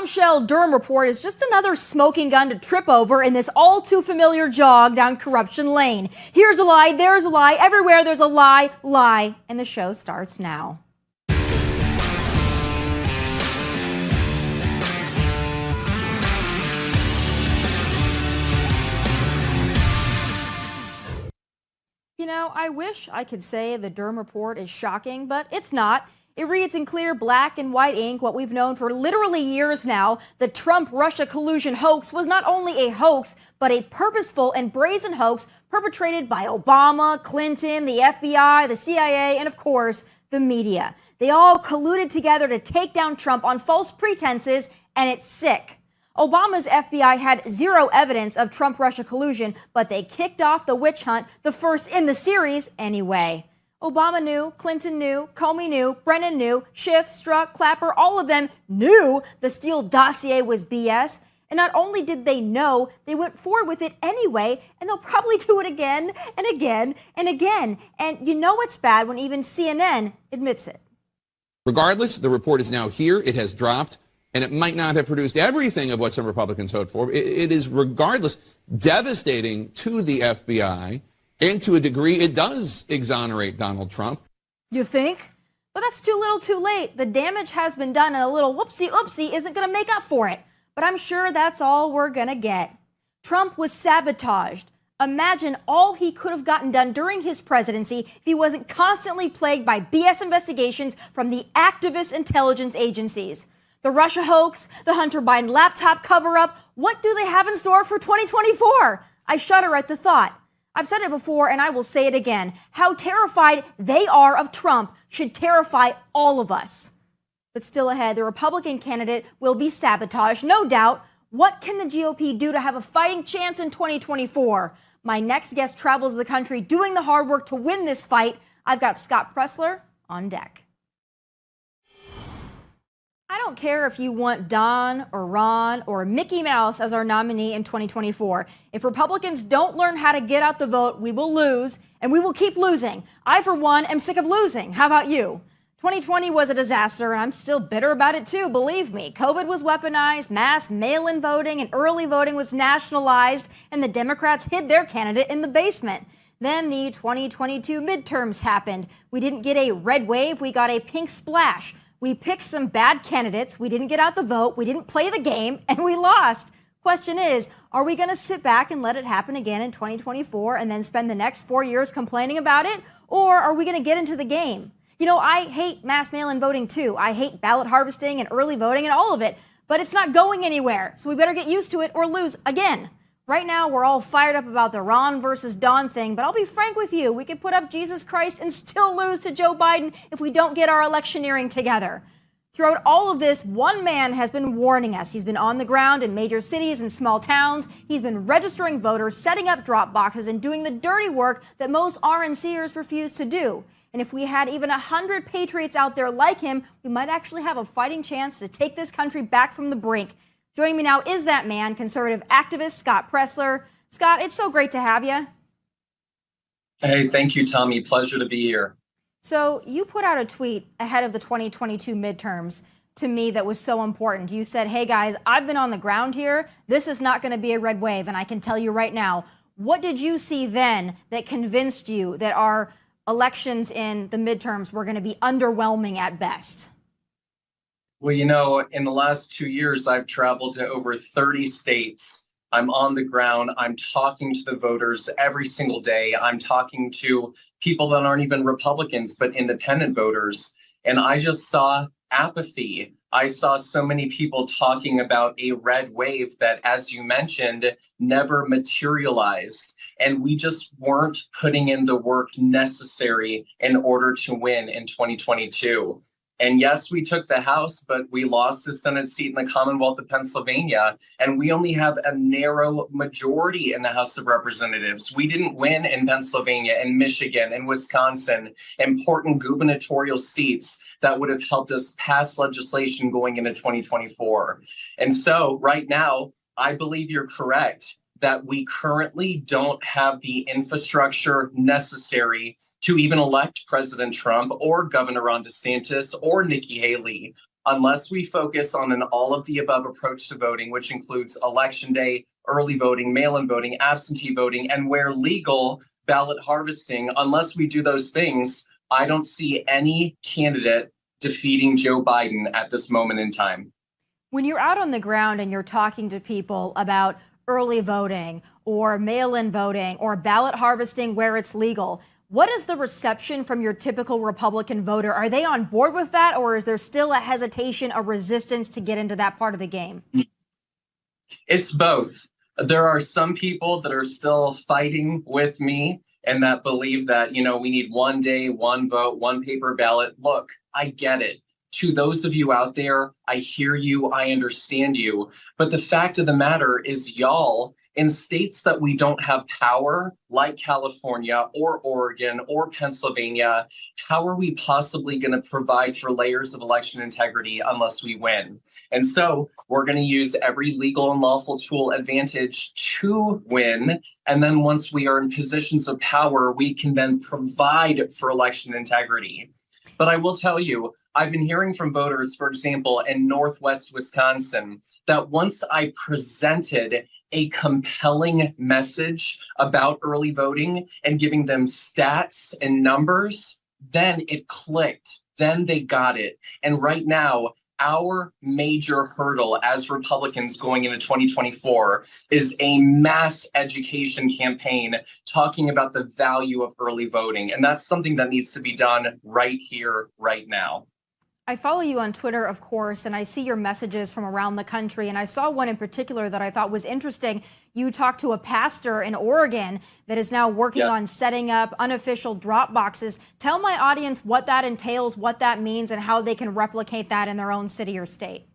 Bombshell Durham Report is just another smoking gun to trip over in this all too familiar jog down corruption lane. Here's a lie, there's a lie, everywhere there's a lie, and the show starts now. You know, I wish I could say the Durham Report is shocking, but it's not. It reads in clear black and white ink what we've known for literally years now. The Trump-Russia collusion hoax was not only a hoax, but a purposeful and brazen hoax perpetrated by Obama, Clinton, the FBI, the CIA, and of course, the media. They all colluded together to take down Trump on false pretenses, and it's sick. Obama's FBI had zero evidence of Trump-Russia collusion, but they kicked off the witch hunt, the first in the series anyway. Obama knew, Clinton knew, Comey knew, Brennan knew, Schiff, Strzok, Clapper, all of them knew the Steele dossier was BS. And not only did they know, they went forward with it anyway, and they'll probably do it again and again and again. And you know it's bad when even CNN admits it. Regardless, the report is now here. It has dropped, and it might not have produced everything of what some Republicans hoped for. It is, regardless, devastating to the FBI. And to a degree, it does exonerate Donald Trump. You think? But that's too little too late. The damage has been done, and a little whoopsie-oopsie isn't going to make up for it. But I'm sure that's all we're going to get. Trump was sabotaged. Imagine all he could have gotten done during his presidency if he wasn't constantly plagued by BS investigations from the activist intelligence agencies. The Russia hoax, the Hunter Biden laptop cover-up, what do they have in store for 2024? I shudder at the thought. I've said it before, and I will say it again. How terrified they are of Trump should terrify all of us. But still ahead, the Republican candidate will be sabotaged, no doubt. What can the GOP do to have a fighting chance in 2024? My next guest travels the country doing the hard work to win this fight. I've got Scott Presler on deck. I don't care if you want Don or Ron or Mickey Mouse as our nominee in 2024. If Republicans don't learn how to get out the vote, we will lose, and we will keep losing. I, for one, am sick of losing. How about you? 2020 was a disaster, and I'm still bitter about it too, believe me. COVID was weaponized, mass mail-in voting and early voting was nationalized, and the Democrats hid their candidate in the basement. Then the 2022 midterms happened. We didn't get a red wave, we got a pink splash. We picked some bad candidates, we didn't get out the vote, we didn't play the game, and we lost. Question is, are we going to sit back and let it happen again in 2024 and then spend the next 4 years complaining about it? Or are we going to get into the game? You know, I hate mass mail-in voting too. I hate ballot harvesting and early voting and all of it, but it's not going anywhere. So we better get used to it or lose again. Right now, we're all fired up about the Ron versus Don thing, but I'll be frank with you. We could put up Jesus Christ and still lose to Joe Biden if we don't get our electioneering together. Throughout all of this, one man has been warning us. He's been on the ground in major cities and small towns. He's been registering voters, setting up drop boxes, and doing the dirty work that most RNCers refuse to do. And if we had even 100 patriots out there like him, we might actually have a fighting chance to take this country back from the brink. Joining me now is that man, conservative activist Scott Presler. Scott, it's so great to have you. Hey, thank you, Tommy. Pleasure to be here. So you put out a tweet ahead of the 2022 midterms to me that was so important. You said, hey guys, I've been on the ground here. This is not going to be a red wave. And I can tell you right now, what did you see then that convinced you that our elections in the midterms were going to be underwhelming at best? Well, you know, in the last 2 years, I've traveled to over 30 states. I'm on the ground. I'm talking to the voters every single day. I'm talking to people that aren't even Republicans, but independent voters. And I just saw apathy. I saw so many people talking about a red wave that, as you mentioned, never materialized. And we just weren't putting in the work necessary in order to win in 2022. And yes, we took the House, but we lost the Senate seat in the Commonwealth of Pennsylvania. And we only have a narrow majority in the House of Representatives. We didn't win in Pennsylvania and Michigan and Wisconsin, important gubernatorial seats that would have helped us pass legislation going into 2024. And so right now, I believe you're correct that we currently don't have the infrastructure necessary to even elect President Trump or Governor Ron DeSantis or Nikki Haley unless we focus on an all of the above approach to voting, which includes election day, early voting, mail-in voting, absentee voting, and where legal, ballot harvesting, unless we do those things, I don't see any candidate defeating Joe Biden at this moment in time. When you're out on the ground and you're talking to people about early voting or mail-in voting or ballot harvesting where it's legal, what is the reception from your typical Republican voter? Are they on board with that, or is there still a hesitation, a resistance to get into that part of the game? It's both. There are some people that are still fighting with me and that believe that, we need one day, one vote, one paper ballot. Look, I get it. To those of you out there, I hear you, I understand you. But the fact of the matter is, y'all, in states that we don't have power, like California or Oregon or Pennsylvania, how are we possibly going to provide for layers of election integrity unless we win? And so we're going to use every legal and lawful tool advantage to win. And then once we are in positions of power, we can then provide for election integrity. But I will tell you, I've been hearing from voters, for example, in Northwest Wisconsin, that once I presented a compelling message about early voting and giving them stats and numbers, then it clicked. Then they got it. And right now, our major hurdle as Republicans going into 2024 is a mass education campaign talking about the value of early voting. And that's something that needs to be done right here, right now. I follow you on Twitter, of course, and I see your messages from around the country. And I saw one in particular that I thought was interesting. You talked to a pastor in Oregon that is now working on setting up unofficial drop boxes. Tell my audience what that entails, what that means, and how they can replicate that in their own city or state.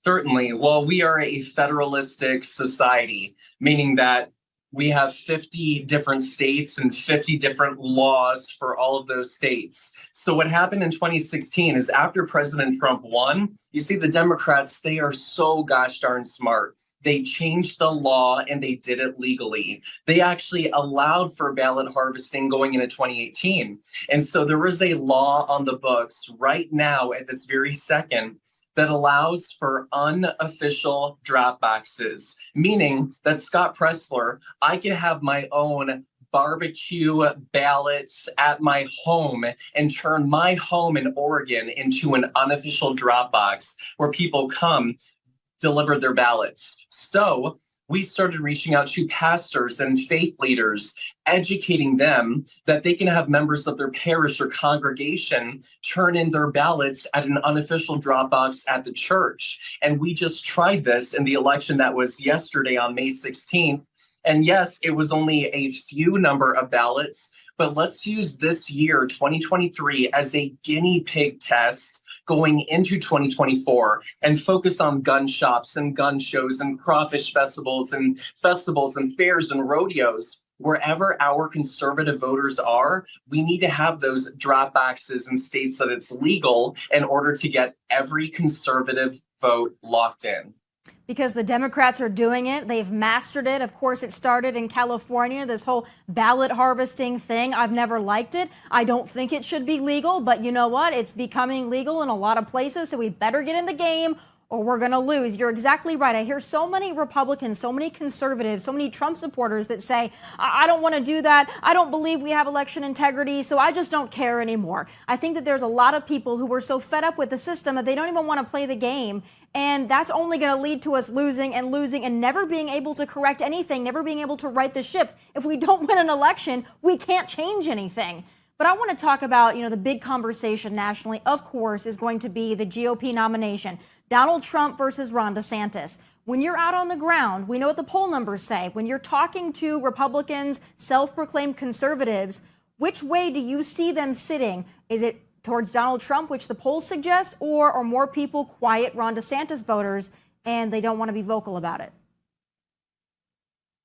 Certainly. Well, we are a federalistic society, meaning that we have 50 different states and 50 different laws for all of those states. So what happened in 2016 is after President Trump won, you see the Democrats, they are so gosh darn smart. They changed the law and they did it legally. They actually allowed for ballot harvesting going into 2018. And so there is a law on the books right now at this very second that allows for unofficial drop boxes, meaning that Scott Presler, I can have my own barbecue ballots at my home and turn my home in Oregon into an unofficial drop box where people come deliver their ballots. So we started reaching out to pastors and faith leaders, educating them that they can have members of their parish or congregation turn in their ballots at an unofficial drop box at the church. And we just tried this in the election that was yesterday on May 16th. And yes, it was only a few number of ballots, but let's use this year, 2023, as a guinea pig test going into 2024 and focus on gun shops and gun shows and crawfish festivals and fairs and rodeos. Wherever our conservative voters are, we need to have those drop boxes in states that it's legal in order to get every conservative vote locked in. Because the Democrats are doing it. They've mastered it. Of course, it started in California, this whole ballot harvesting thing. I've never liked it. I don't think it should be legal, but you know what? It's becoming legal in a lot of places, so we better get in the game or we're going to lose. You're exactly right. I hear so many Republicans, so many conservatives, so many Trump supporters that say, I don't want to do that. I don't believe we have election integrity, so I just don't care anymore. I think that there's a lot of people who are so fed up with the system that they don't even want to play the game. And that's only going to lead to us losing and never being able to correct anything, never being able to right the ship. If we don't win an election, we can't change anything. But I want to talk about, the big conversation nationally, of course, is going to be the GOP nomination. Donald Trump versus Ron DeSantis. When you're out on the ground, we know what the poll numbers say. When you're talking to Republicans, self-proclaimed conservatives, which way do you see them sitting? Is it towards Donald Trump, which the polls suggest, or are more people quiet Ron DeSantis voters and they don't want to be vocal about it?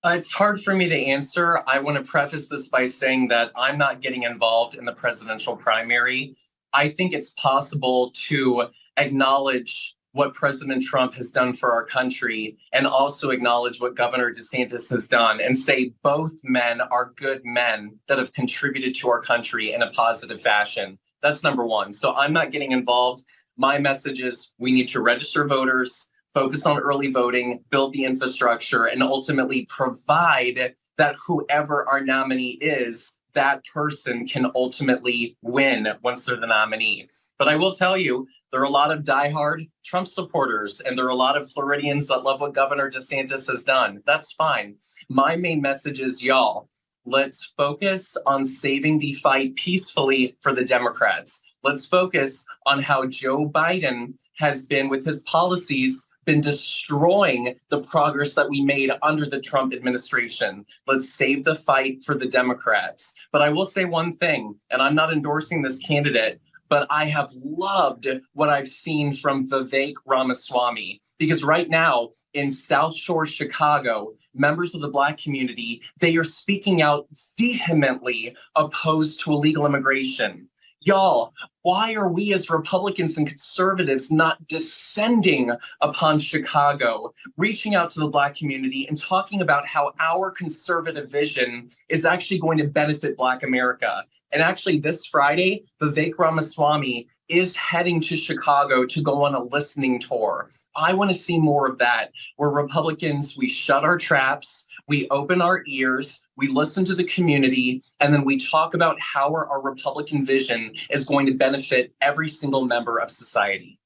It's hard for me to answer. I want to preface this by saying that I'm not getting involved in the presidential primary. I think it's possible to acknowledge what President Trump has done for our country and also acknowledge what Governor DeSantis has done and say both men are good men that have contributed to our country in a positive fashion. That's number one. So I'm not getting involved. My message is we need to register voters, focus on early voting, build the infrastructure, and ultimately provide that whoever our nominee is, that person can ultimately win once they're the nominee. But I will tell you, there are a lot of diehard Trump supporters, and there are a lot of Floridians that love what Governor DeSantis has done. That's fine. My main message is, y'all, let's focus on saving the fight peacefully for the Democrats. Let's focus on how Joe Biden has been, with his policies, been destroying the progress that we made under the Trump administration. Let's save the fight for the Democrats. But I will say one thing, and I'm not endorsing this candidate, but I have loved what I've seen from Vivek Ramaswamy, because right now in South Shore, Chicago, members of the Black community, they are speaking out vehemently opposed to illegal immigration. Y'all, why are we as Republicans and conservatives not descending upon Chicago, reaching out to the Black community and talking about how our conservative vision is actually going to benefit Black America? And actually this Friday, Vivek Ramaswamy is heading to Chicago to go on a listening tour. I want to see more of that, where Republicans, we shut our traps, we open our ears, we listen to the community, and then we talk about how our Republican vision is going to benefit every single member of society.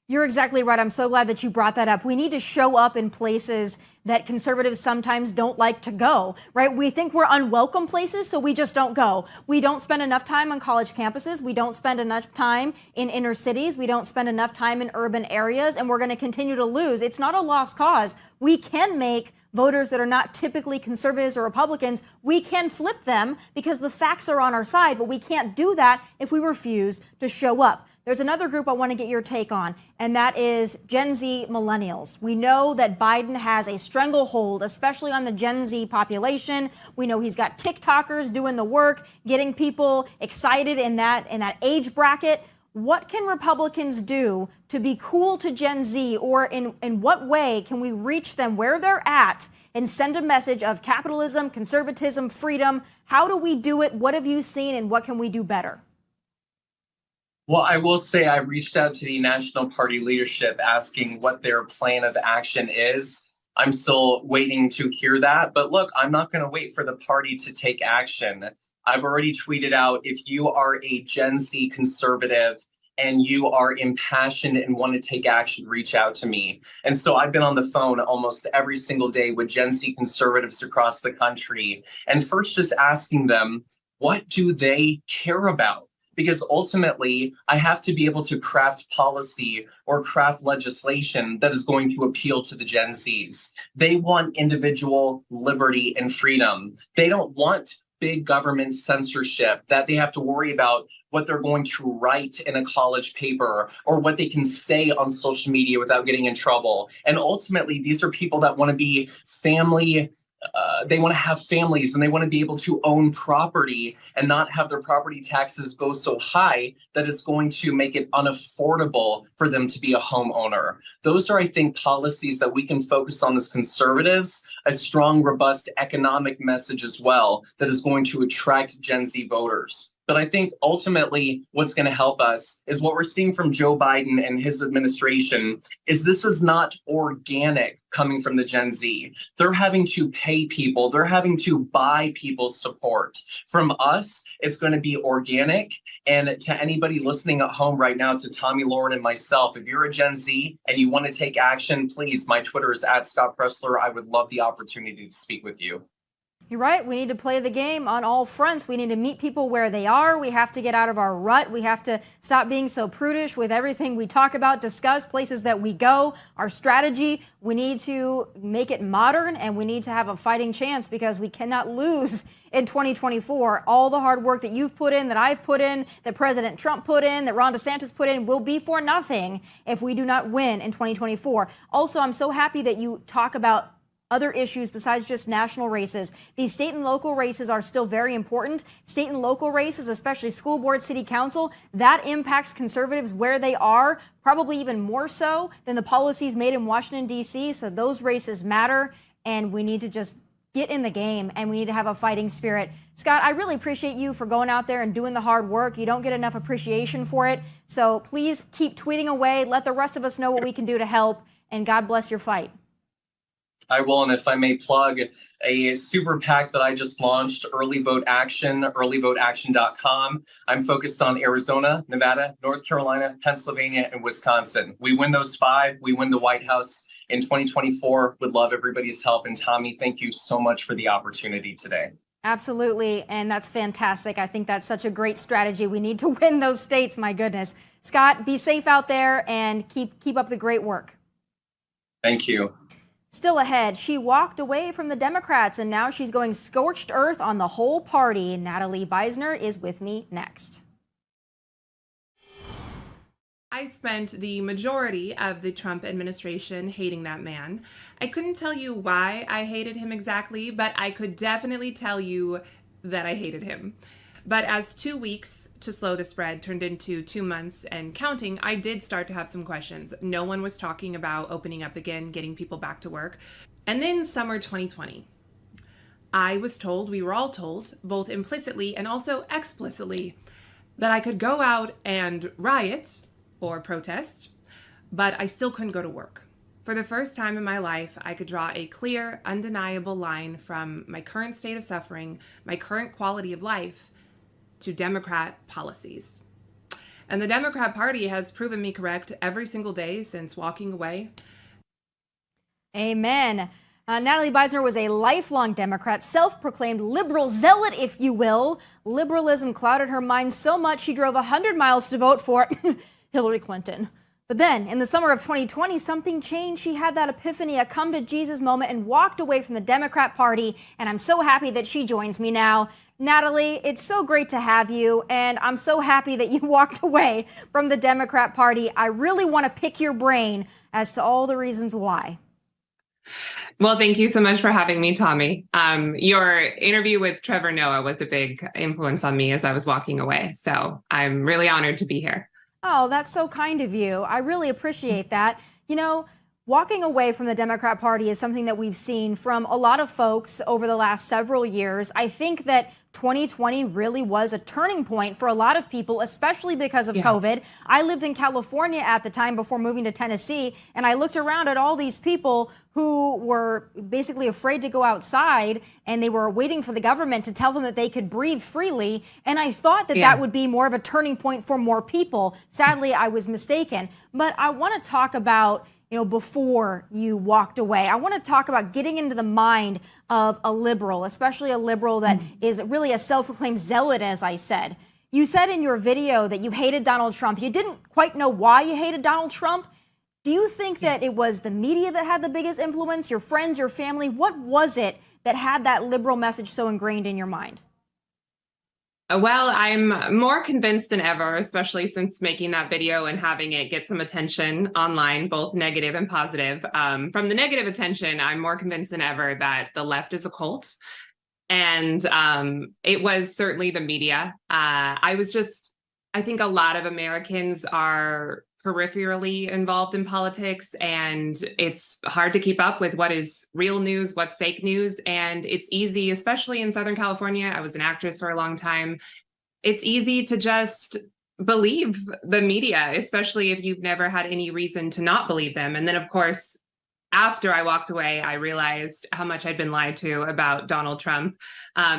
You're exactly right. I'm so glad that you brought that up. We need to show up in places that conservatives sometimes don't like to go, right? We think we're unwelcome places, so we just don't go. We don't spend enough time on college campuses. We don't spend enough time in inner cities. We don't spend enough time in urban areas, and we're going to continue to lose. It's not a lost cause. We can make voters that are not typically conservatives or Republicans, we can flip them because the facts are on our side, but we can't do that if we refuse to show up. There's another group I want to get your take on, and that is Gen Z millennials. We know that Biden has a stranglehold, especially on the Gen Z population. We know he's got TikTokers doing the work, getting people excited in that age bracket. What can Republicans do to be cool to Gen Z, or in what way can we reach them where they're at and send a message of capitalism, conservatism, freedom? How do we do it? What have you seen, and what can we do better? Well, I will say I reached out to the National Party leadership asking what their plan of action is. I'm still waiting to hear that. But look, I'm not going to wait for the party to take action. I've already tweeted out, if you are a Gen Z conservative and you are impassioned and want to take action, reach out to me. And so I've been on the phone almost every single day with Gen Z conservatives across the country. And first, just asking them, what do they care about? Because ultimately, I have to be able to craft policy or craft legislation that is going to appeal to the Gen Zs. They want individual liberty and freedom. They don't want big government censorship that they have to worry about what they're going to write in a college paper or what they can say on social media without getting in trouble. And ultimately, these are people that want to be family. They want to have families, and they want to be able to own property and not have their property taxes go so high that it's going to make it unaffordable for them to be a homeowner. Those are, I think, policies that we can focus on as conservatives, a strong, robust economic message as well that is going to attract Gen Z voters. But I think ultimately what's going to help us is what we're seeing from Joe Biden and his administration is this is not organic coming from the Gen Z. They're having to pay people. They're having to buy people's support. From us, it's going to be organic. And to anybody listening at home right now, to Tomi Lahren and myself, if you're a Gen Z and you want to take action, please, my Twitter is @Scott Presler. I would love the opportunity to speak with you. You're right. We need to play the game on all fronts. We need to meet people where they are. We have to get out of our rut. We have to stop being so prudish with everything we talk about, discuss, places that we go, our strategy. We need to make it modern, and we need to have a fighting chance, because we cannot lose in 2024. All the hard work that you've put in, that I've put in, that President Trump put in, that Ron DeSantis put in, will be for nothing if we do not win in 2024. Also, I'm so happy that you talk about other issues besides just national races. These state and local races are still very important. State and local races, especially school board, city council, that impacts conservatives where they are, probably even more so than the policies made in Washington, D.C. So those races matter, and we need to just get in the game, and we need to have a fighting spirit. Scott, I really appreciate you for going out there and doing the hard work. You don't get enough appreciation for it. So please keep tweeting away. Let the rest of us know what we can do to help. And God bless your fight. I will, and if I may plug a super PAC that I just launched, Early Vote Action, earlyvoteaction.com. I'm focused on Arizona, Nevada, North Carolina, Pennsylvania, and Wisconsin. We win those 5, we win the White House in 2024. Would love everybody's help. And Tomi, thank you so much for the opportunity today. Absolutely, and that's fantastic. I think that's such a great strategy. We need to win those states, my goodness. Scott, be safe out there and keep up the great work. Thank you. Still ahead, she walked away from the Democrats and now she's going scorched earth on the whole party. Natalie Beisner is with me next. I spent the majority of the Trump administration hating that man. I couldn't tell you why I hated him exactly, but I could definitely tell you that I hated him. But as 2 weeks to slow the spread turned into 2 months and counting, I did start to have some questions. No one was talking about opening up again, getting people back to work. And then summer 2020, I was told, we were all told, both implicitly and also explicitly, that I could go out and riot or protest, but I still couldn't go to work. For the first time in my life, I could draw a clear, undeniable line from my current state of suffering, my current quality of life, to Democrat policies. And the Democrat Party has proven me correct every single day since walking away. Amen. Natalie Beisner was a lifelong Democrat, self-proclaimed liberal zealot, if you will. Liberalism clouded her mind so much she drove 100 miles to vote for Hillary Clinton. But then, in the summer of 2020, something changed. She had that epiphany, a come-to-Jesus moment, and walked away from the Democrat Party. And I'm so happy that she joins me now. Natalie, it's so great to have you, and I'm so happy that you walked away from the Democrat Party. I really want to pick your brain as to all the reasons why. Well, thank you so much for having me, Tomi. Your interview with Trevor Noah was a big influence on me as I was walking away. So I'm really honored to be here. Oh, that's so kind of you. I really appreciate that. You know, walking away from the Democrat Party is something that we've seen from a lot of folks over the last several years. I think that 2020 really was a turning point for a lot of people, especially because of COVID. I lived in California at the time before moving to Tennessee, and I looked around at all these people who were basically afraid to go outside, and they were waiting for the government to tell them that they could breathe freely. And I thought that that would be more of a turning point for more people. Sadly, I was mistaken. But I want to talk about, you know, before you walked away. I want to talk about getting into the mind of a liberal, especially a liberal that is really a self-proclaimed zealot, as I said. You said in your video that you hated Donald Trump. You didn't quite know why you hated Donald Trump. Do you think that it was the media that had the biggest influence, your friends, your family? What was it that had that liberal message so ingrained in your mind? Well, I'm more convinced than ever, especially since making that video and having it get some attention online, both negative and positive. From the negative attention, I'm more convinced than ever that the left is a cult. And it was certainly the media. I think a lot of Americans are peripherally involved in politics, and it's hard to keep up with what is real news, what's fake news. And it's easy, especially in Southern California. I was an actress for a long time. It's easy to just believe the media, especially if you've never had any reason to not believe them. And then, of course, after I walked away, I realized how much I'd been lied to about Donald Trump.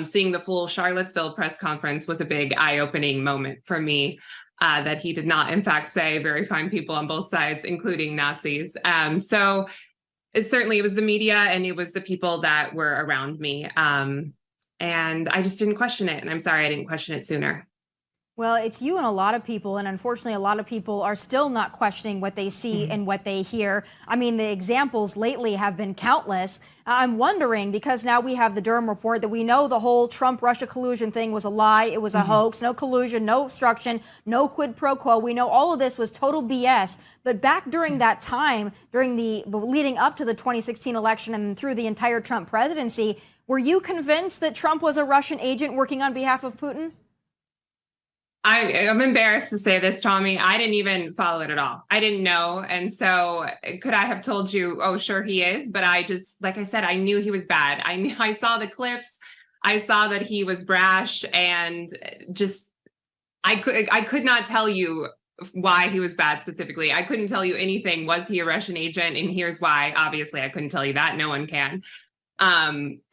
Seeing the full Charlottesville press conference was a big eye-opening moment for me. That he did not, in fact, say very fine people on both sides, including Nazis. So it was the media and it was the people that were around me. And I just didn't question it. And I'm sorry I didn't question it sooner. Well, it's you and a lot of people, and unfortunately, a lot of people are still not questioning what they see and what they hear. I mean, the examples lately have been countless. I'm wondering, because now we have the Durham Report, that we know the whole Trump-Russia collusion thing was a lie. It was a hoax, no collusion, no obstruction, no quid pro quo. We know all of this was total BS. But back during that time, during the leading up to the 2016 election and through the entire Trump presidency, were you convinced that Trump was a Russian agent working on behalf of Putin? I'm embarrassed to say this, Tommy. I didn't even follow it at all. I didn't know. And so could I have told you, oh, sure he is. But I just, like I said, I knew he was bad. I saw the clips. I saw that he was brash, and just, I could not tell you why he was bad specifically. I couldn't tell you anything. Was he a Russian agent? And here's why. Obviously, I couldn't tell you that. No one can,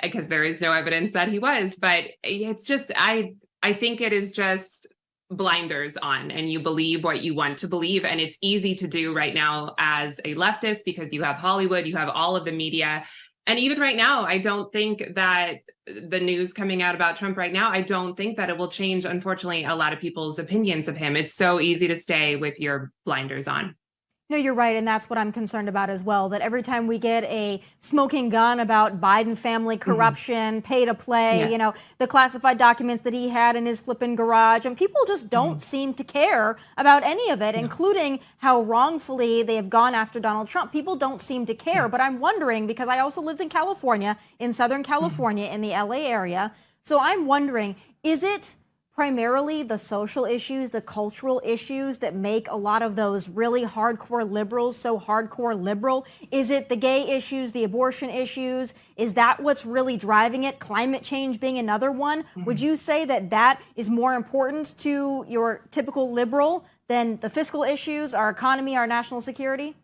because there is no evidence that he was. But it's just, I think it is just blinders on, and you believe what you want to believe. And it's easy to do right now as a leftist because you have Hollywood, you have all of the media. And even right now, I don't think that the news coming out about Trump right now, I don't think that it will change, unfortunately, a lot of people's opinions of him. It's so easy to stay with your blinders on. No, you're right. And that's what I'm concerned about as well, that every time we get a smoking gun about Biden family corruption, pay to play, Yes. The classified documents that he had in his flipping garage, and people just don't seem to care about any of it, including how wrongfully they have gone after Donald Trump. People don't seem to care. But I'm wondering, because I also lived in California, in Southern California, in the LA area. So I'm wondering, is it primarily the social issues, the cultural issues that make a lot of those really hardcore liberals so hardcore liberal? Is it the gay issues, the abortion issues? Is that what's really driving it? Climate change being another one? Would you say that that is more important to your typical liberal than the fiscal issues, our economy, our national security?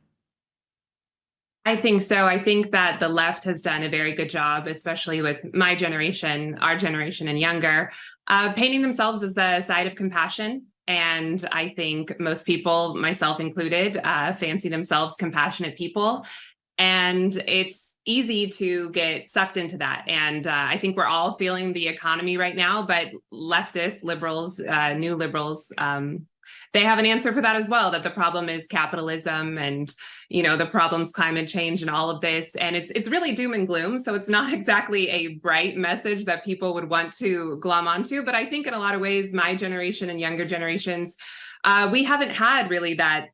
I think so. I think that the left has done a very good job, especially with my generation, our generation and younger, painting themselves as the side of compassion. And I think most people, myself included, fancy themselves compassionate people. And it's easy to get sucked into that. And I think we're all feeling the economy right now, but leftists, liberals, new liberals, they have an answer for that as well, that the problem is capitalism and, the problem's climate change and all of this. And it's really doom and gloom. So it's not exactly a bright message that people would want to glom onto. But I think in a lot of ways, my generation and younger generations, we haven't had really that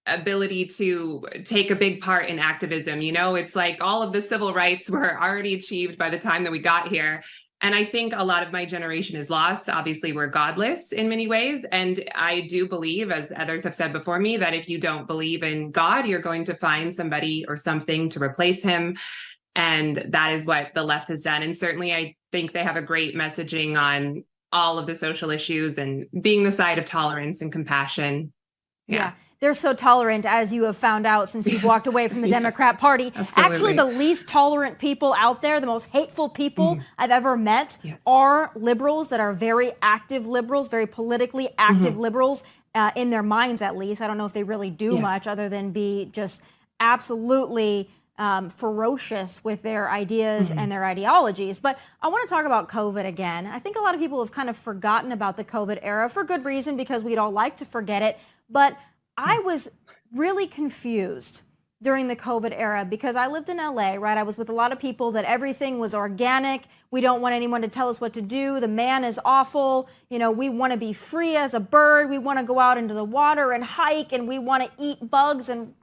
ability to take a big part in activism. It's like all of the civil rights were already achieved by the time that we got here. And I think a lot of my generation is lost. Obviously, we're godless in many ways. And I do believe, as others have said before me, that if you don't believe in God, you're going to find somebody or something to replace him. And that is what the left has done. And certainly, I think they have a great messaging on all of the social issues and being the side of tolerance and compassion. Yeah. They're so tolerant, as you have found out since you've walked away from the Democrat Party. Absolutely. Actually, the least tolerant people out there, the most hateful people I've ever met, are liberals that are very active liberals, very politically active liberals, in their minds at least. I don't know if they really do much other than be just absolutely ferocious with their ideas and their ideologies. But I want to talk about COVID again. I think a lot of people have kind of forgotten about the COVID era for good reason, because we'd all like to forget it. But I was really confused during the COVID era because I lived in LA, right? I was with a lot of people that everything was organic. We don't want anyone to tell us what to do. The man is awful. We want to be free as a bird. We want to go out into the water and hike, and we want to eat bugs and,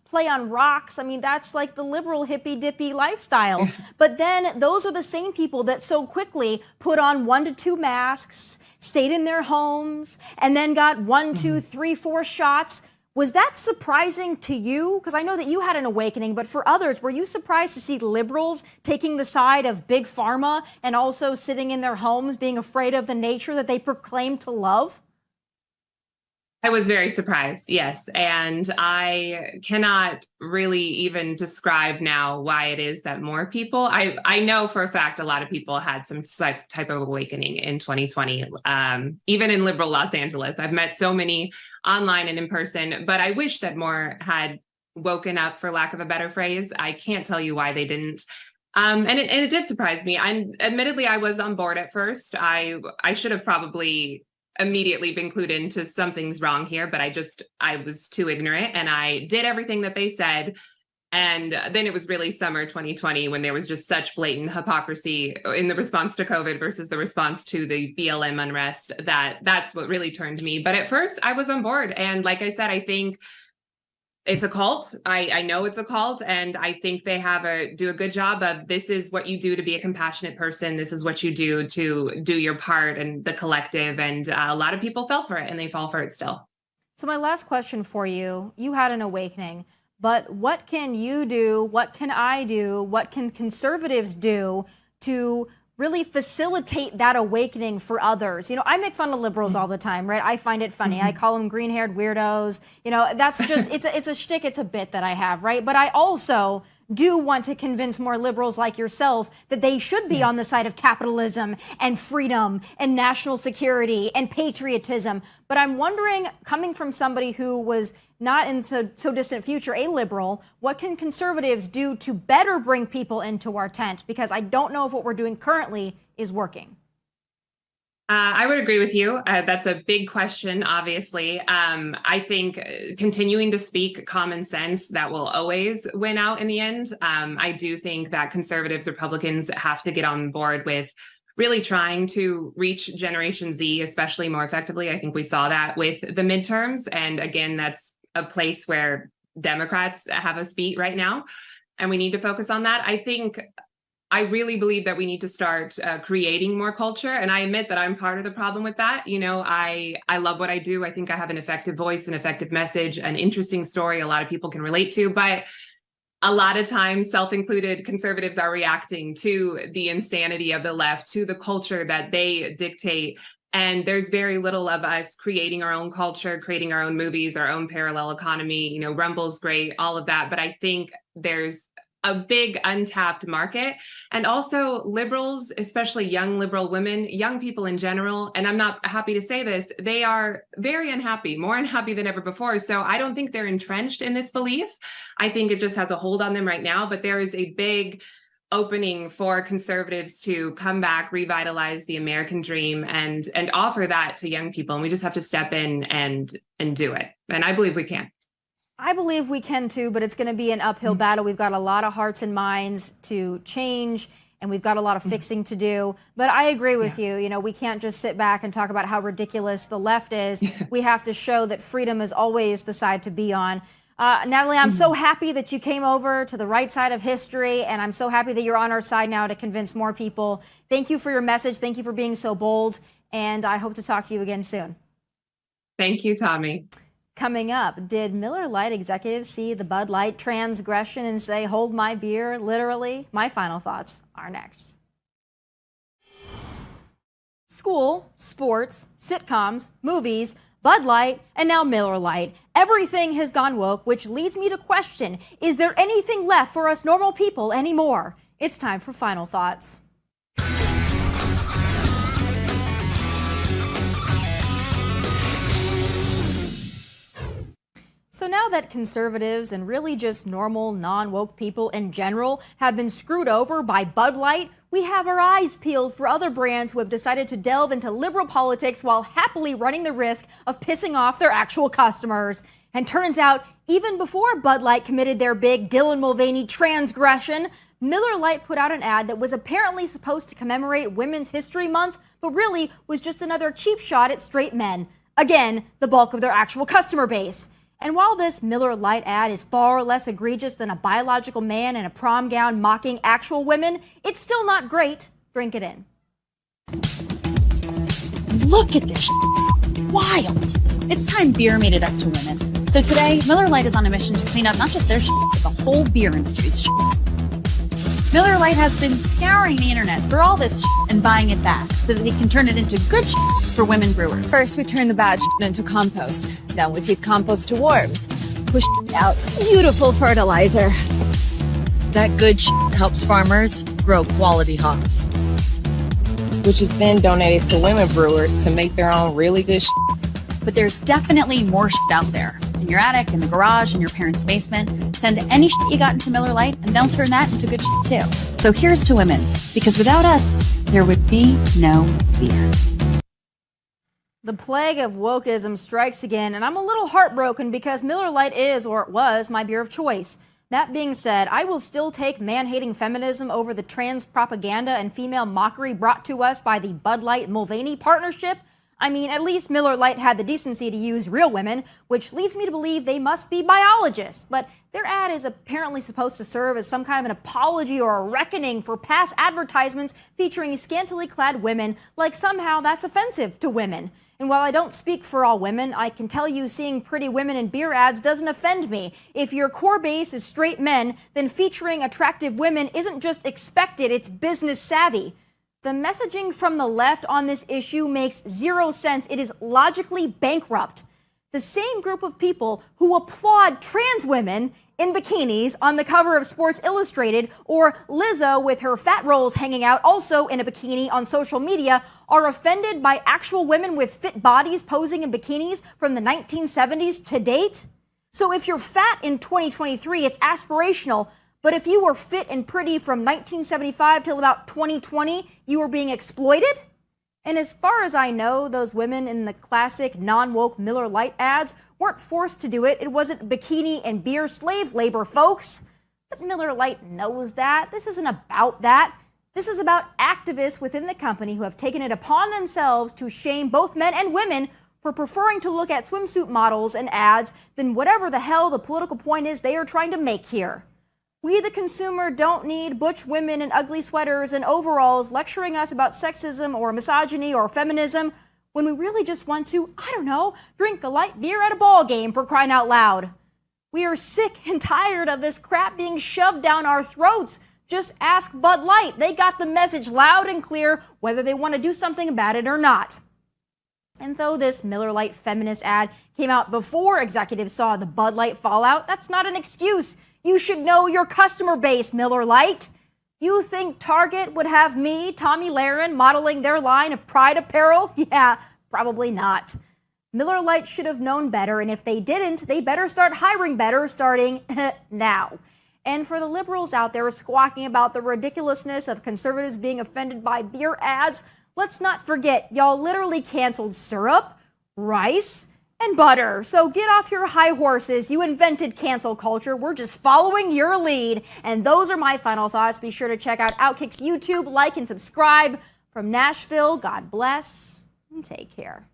play on rocks. I mean, that's like the liberal hippy dippy lifestyle. But then those are the same people that so quickly put on 1 to 2 masks, stayed in their homes, and then got 1, 2, 3, 4 shots. Was that surprising to you? Because I know that you had an awakening, but for others, were you surprised to see liberals taking the side of big pharma and also sitting in their homes being afraid of the nature that they proclaim to love? I was very surprised, yes. And I cannot really even describe now why it is that more people, I know for a fact a lot of people had some type of awakening in 2020, even in liberal Los Angeles. I've met so many online and in person, but I wish that more had woken up, for lack of a better phrase. I can't tell you why they didn't. And it did surprise me. Admittedly, I was on board at first. I should have probably immediately been clued into something's wrong here, but I was too ignorant, and I did everything that they said. And then it was really summer 2020 when there was just such blatant hypocrisy in the response to COVID versus the response to the BLM unrest. That's what really turned me. But at first I was on board. And like I said, I think It's a cult. I know it's a cult, and I think they do a good job of, this is what you do to be a compassionate person. This is what you do to do your part and the collective. And a lot of people fell for it, and they fall for it still. So my last question for you, you had an awakening, but what can you do? What can I do? What can conservatives do to really facilitate that awakening for others? You know, I make fun of liberals all the time, right? I find it funny. I call them green-haired weirdos. You know, that's just, it's a shtick, it's a bit that I have, right? But I also do want to convince more liberals like yourself that they should be on the side of capitalism and freedom and national security and patriotism. But I'm wondering, coming from somebody who was not in so distant future a liberal, what can conservatives do to better bring people into our tent? Because I don't know if what we're doing currently is working. I would agree with you. That's a big question, obviously. I think continuing to speak common sense, that will always win out in the end. I do think that conservatives, Republicans have to get on board with really trying to reach Generation Z, especially more effectively. I think we saw that with the midterms. And again, that's a place where Democrats have us beat right now. And we need to focus on that. I really believe that we need to start creating more culture. And I admit that I'm part of the problem with that. You know, I love what I do. I think I have an effective voice, an effective message, an interesting story a lot of people can relate to. But a lot of times, self-included, conservatives are reacting to the insanity of the left, to the culture that they dictate. And there's very little of us creating our own culture, creating our own movies, our own parallel economy. You know, Rumble's great, all of that. But I think there's a big untapped market. And also liberals, especially young liberal women, young people in general, and I'm not happy to say this, they are very unhappy, more unhappy than ever before. So I don't think they're entrenched in this belief. I think it just has a hold on them right now. But there is a big opening for conservatives to come back, revitalize the American dream, and offer that to young people. And we just have to step in and do it. And I believe we can. I believe we can too, but it's going to be an uphill battle. We've got a lot of hearts and minds to change, and we've got a lot of fixing to do. But I agree with you. You know, we can't just sit back and talk about how ridiculous the left is. We have to show that freedom is always the side to be on. Natalie, I'm so happy that you came over to the right side of history, and I'm so happy that you're on our side now to convince more people. Thank you for your message. Thank you for being so bold, and I hope to talk to you again soon. Thank you, Tomi. Coming up, did Miller Lite executives see the Bud Light transgression and say, hold my beer, literally? My final thoughts are next. School, sports, sitcoms, movies, Bud Light, and now Miller Lite. Everything has gone woke, which leads me to question, is there anything left for us normal people anymore? It's time for final thoughts. So now that conservatives and really just normal non-woke people in general have been screwed over by Bud Light, we have our eyes peeled for other brands who have decided to delve into liberal politics while happily running the risk of pissing off their actual customers. And turns out, even before Bud Light committed their big Dylan Mulvaney transgression, Miller Lite put out an ad that was apparently supposed to commemorate Women's History Month, but really was just another cheap shot at straight men. Again, the bulk of their actual customer base. And while this Miller Lite ad is far less egregious than a biological man in a prom gown mocking actual women, it's still not great. Drink it in. Look at this wild. It's time beer made it up to women. So today, Miller Lite is on a mission to clean up not just their but the whole beer industry's Miller Lite has been scouring the internet for all this and buying it back so that they can turn it into good for women brewers. First, we turn the bad into compost. Then we feed compost to worms. Push out beautiful fertilizer. That good helps farmers grow quality hops, which is then donated to women brewers to make their own really good But there's definitely more out there. In your attic, in the garage, in your parents' basement. Send any you got into Miller Lite, and they'll turn that into good too. So here's to women, because without us, there would be no beer. The plague of wokeism strikes again, and I'm a little heartbroken because Miller Lite is, or it was, my beer of choice. That being said, I will still take man-hating feminism over the trans propaganda and female mockery brought to us by the Bud Light Mulvaney partnership. I mean, at least Miller Lite had the decency to use real women, which leads me to believe they must be biologists. But their ad is apparently supposed to serve as some kind of an apology or a reckoning for past advertisements featuring scantily clad women, like somehow that's offensive to women. And while I don't speak for all women, I can tell you seeing pretty women in beer ads doesn't offend me. If your core base is straight men, then featuring attractive women isn't just expected, it's business savvy. The messaging from the left on this issue makes zero sense. It is logically bankrupt. The same group of people who applaud trans women in bikinis on the cover of Sports Illustrated, or Lizzo with her fat rolls hanging out also in a bikini on social media, are offended by actual women with fit bodies posing in bikinis from the 1970s to date? So if you're fat in 2023, it's aspirational. But if you were fit and pretty from 1975 till about 2020, you were being exploited? And as far as I know, those women in the classic non-woke Miller Lite ads weren't forced to do it. It wasn't bikini and beer slave labor, folks. But Miller Lite knows that. This isn't about that. This is about activists within the company who have taken it upon themselves to shame both men and women for preferring to look at swimsuit models and ads than whatever the hell the political point is they are trying to make here. We, the consumer, don't need butch women in ugly sweaters and overalls lecturing us about sexism or misogyny or feminism when we really just want to, I don't know, drink a light beer at a ball game, for crying out loud. We are sick and tired of this crap being shoved down our throats. Just ask Bud Light. They got the message loud and clear whether they want to do something about it or not. And though this Miller Lite feminist ad came out before executives saw the Bud Light fallout, that's not an excuse. You should know your customer base, Miller Lite. You think Target would have me, Tomi Lahren, modeling their line of Pride apparel? Yeah, probably not. Miller Lite should have known better, and if they didn't, they better start hiring better starting now. And for the liberals out there squawking about the ridiculousness of conservatives being offended by beer ads, let's not forget, y'all literally canceled syrup, rice, and butter. So get off your high horses. You invented cancel culture. We're just following your lead. And those are my final thoughts. Be sure to check out OutKick's YouTube, like and subscribe. From Nashville, God bless and take care.